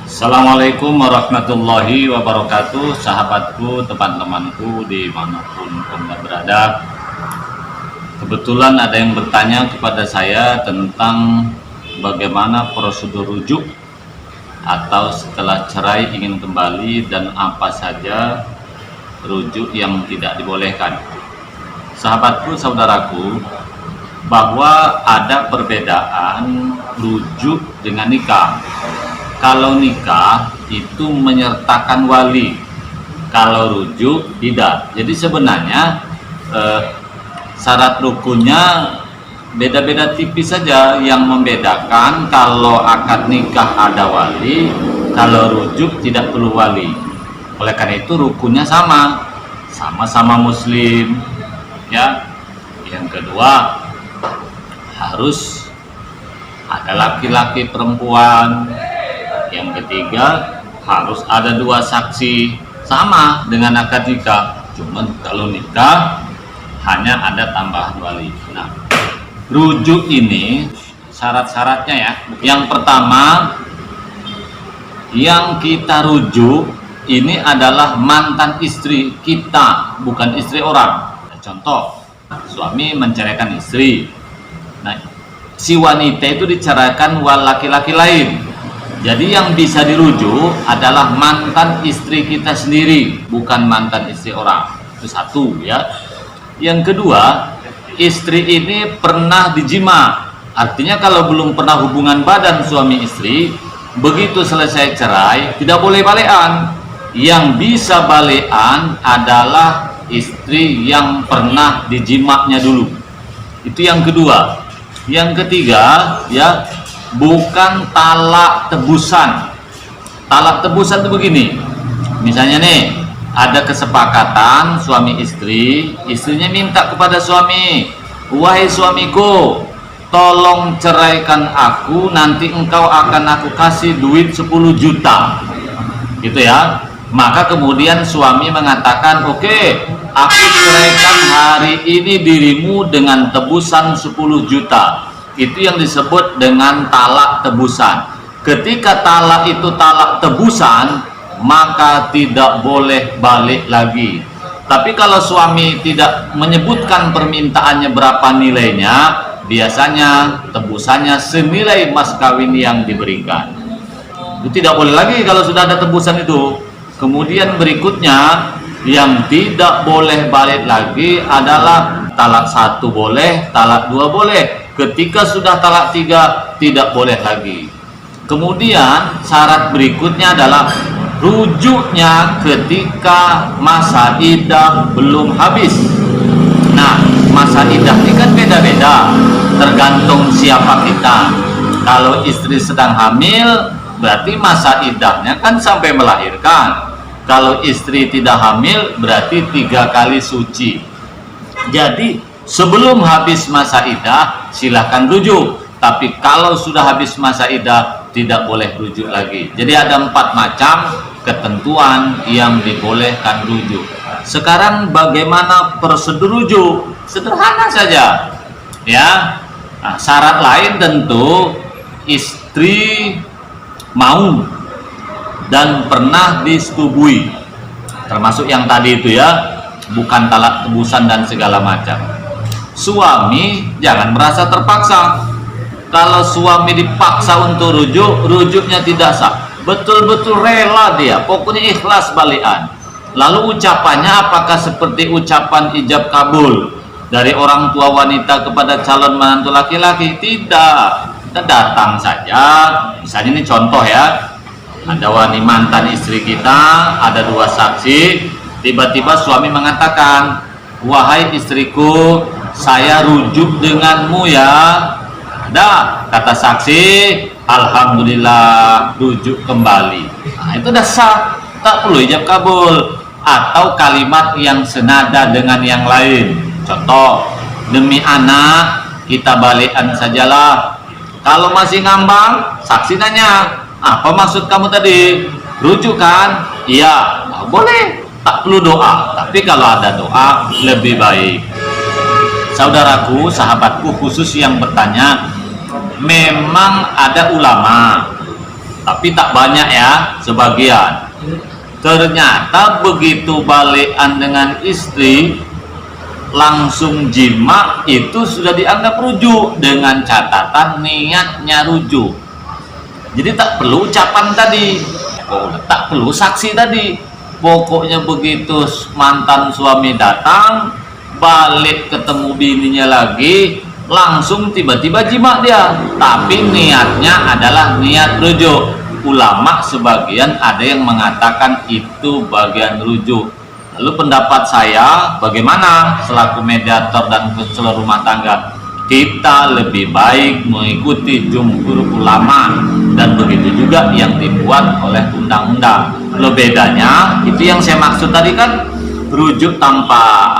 Assalamualaikum warahmatullahi wabarakatuh, sahabatku, teman-temanku dimanapun Anda berada. Kebetulan ada yang bertanya kepada saya tentang bagaimana prosedur rujuk atau setelah cerai ingin kembali dan apa saja rujuk yang tidak dibolehkan. Sahabatku, saudaraku, bahwa ada perbedaan rujuk dengan nikah. Kalau nikah itu menyertakan wali, kalau rujuk tidak. Jadi sebenarnya syarat rukunnya beda-beda tipis saja. Yang membedakan kalau akad nikah ada wali, kalau rujuk tidak perlu wali. Oleh karena itu rukunnya sama-sama muslim, ya. Yang kedua, harus ada laki-laki perempuan. Yang ketiga, harus ada 2 saksi, sama dengan akad nikah. Cuman kalau nikah hanya ada tambahan wali. Nah, rujuk ini syarat-syaratnya ya. Yang pertama, yang kita rujuk ini adalah mantan istri kita, bukan istri orang. Contoh, suami menceraikan istri. Nah, si wanita itu diceraikan laki-laki lain. Jadi yang bisa dirujuk adalah mantan istri kita sendiri, bukan mantan istri orang. Itu satu ya. Yang kedua, istri ini pernah dijima. Artinya kalau belum pernah hubungan badan suami istri, begitu selesai cerai tidak boleh balean. Yang bisa balean adalah istri yang pernah dijimaknya dulu. Itu yang kedua. Yang ketiga ya, bukan talak tebusan. Talak tebusan itu begini, misalnya nih, ada kesepakatan suami istri, istrinya minta kepada suami, wahai suamiku, tolong ceraikan aku, nanti engkau akan aku kasih duit 10 juta gitu ya. Maka kemudian suami mengatakan, oke, aku ceraikan hari ini dirimu dengan tebusan 10 juta. Itu yang disebut dengan talak tebusan. Ketika talak itu talak tebusan, maka tidak boleh balik lagi. Tapi kalau suami tidak menyebutkan permintaannya berapa nilainya, biasanya tebusannya senilai mas kawin yang diberikan. Itu tidak boleh lagi kalau sudah ada tebusan itu. Kemudian berikutnya, yang tidak boleh balik lagi adalah talak 1 boleh, talak 2 boleh. Ketika sudah talak 3 tidak boleh lagi. Kemudian syarat berikutnya adalah rujuknya ketika masa iddah belum habis. Nah, masa iddah ini kan beda-beda, tergantung siapa kita. Kalau istri sedang hamil, berarti masa iddahnya kan sampai melahirkan. Kalau istri tidak hamil, berarti 3 kali suci. Jadi sebelum habis masa iddah silahkan rujuk, tapi kalau sudah habis masa iddah tidak boleh rujuk lagi. Jadi ada 4 macam ketentuan yang dibolehkan rujuk. Sekarang bagaimana prosedur rujuk? Sederhana saja ya. Nah, syarat lain tentu istri mau dan pernah disetubui, termasuk yang tadi itu ya, bukan talak tebusan dan segala macam. Suami jangan merasa terpaksa. Kalau suami dipaksa untuk rujuk, rujuknya tidak sah. Betul-betul rela dia, pokoknya ikhlas balikan. Lalu ucapannya apakah seperti ucapan ijab kabul dari orang tua wanita kepada calon menantu laki-laki? Tidak. Kita datang saja. Misalnya ini contoh ya, ada wanita mantan istri kita, ada 2 saksi. Tiba-tiba suami mengatakan, wahai istriku, saya rujuk denganmu ya. Ada kata saksi, alhamdulillah, rujuk kembali. Nah, itu udah sah, tak perlu ijab kabul. Atau kalimat yang senada dengan yang lain. Contoh, demi anak kita balikan sajalah. Kalau masih ngambang, saksi nanya, apa maksud kamu tadi? Rujuk kan? Iya. Nah, boleh, tak perlu doa. Tapi kalau ada doa lebih baik. Saudaraku, sahabatku khusus yang bertanya, memang ada ulama tapi tak banyak ya, sebagian. Ternyata begitu balikan dengan istri langsung jima, itu sudah dianggap rujuk dengan catatan niatnya rujuk. Jadi tak perlu ucapan tadi, tak perlu saksi tadi. Pokoknya begitu mantan suami datang, balik ketemu bininya lagi, langsung tiba-tiba jima dia, tapi niatnya adalah niat rujuk. Ulama sebagian ada yang mengatakan itu bagian rujuk. Lalu pendapat saya bagaimana selaku mediator dan konselor rumah tangga? Kita lebih baik mengikuti jumhur ulama, dan begitu juga yang dibuat oleh undang-undang. Lo bedanya itu yang saya maksud tadi kan, rujuk tanpa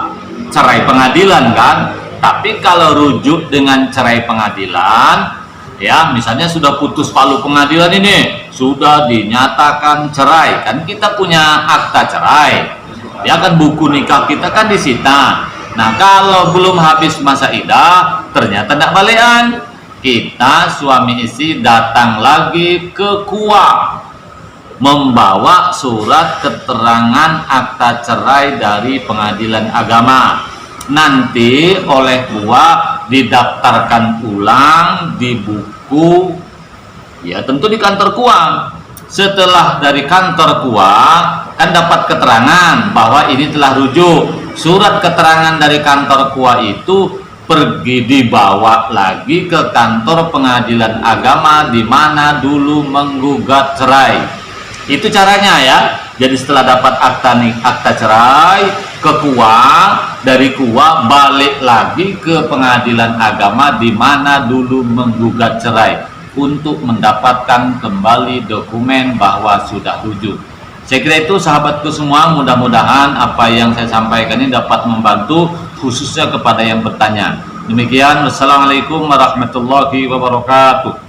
cerai pengadilan kan. Tapi kalau rujuk dengan cerai pengadilan, ya misalnya sudah putus palu pengadilan ini, sudah dinyatakan cerai, kan kita punya akta cerai, ya kan, buku nikah kita kan disita. Nah kalau belum habis masa iddah ternyata tidak balikan, kita suami istri datang lagi ke KUA membawa surat keterangan akta cerai dari pengadilan agama. Nanti oleh KUA didaftarkan ulang di buku, ya tentu di kantor KUA. Setelah dari kantor KUA kan dapat keterangan bahwa ini telah rujuk. Surat keterangan dari kantor KUA itu pergi dibawa lagi ke kantor pengadilan agama di mana dulu menggugat cerai. Itu caranya ya. Jadi setelah dapat akta cerai ke KUA, dari KUA balik lagi ke pengadilan agama di mana dulu menggugat cerai untuk mendapatkan kembali dokumen bahwa sudah rujuk. Saya kira itu sahabatku semua, mudah-mudahan apa yang saya sampaikan ini dapat membantu khususnya kepada yang bertanya. Demikian, wassalamualaikum warahmatullahi wabarakatuh.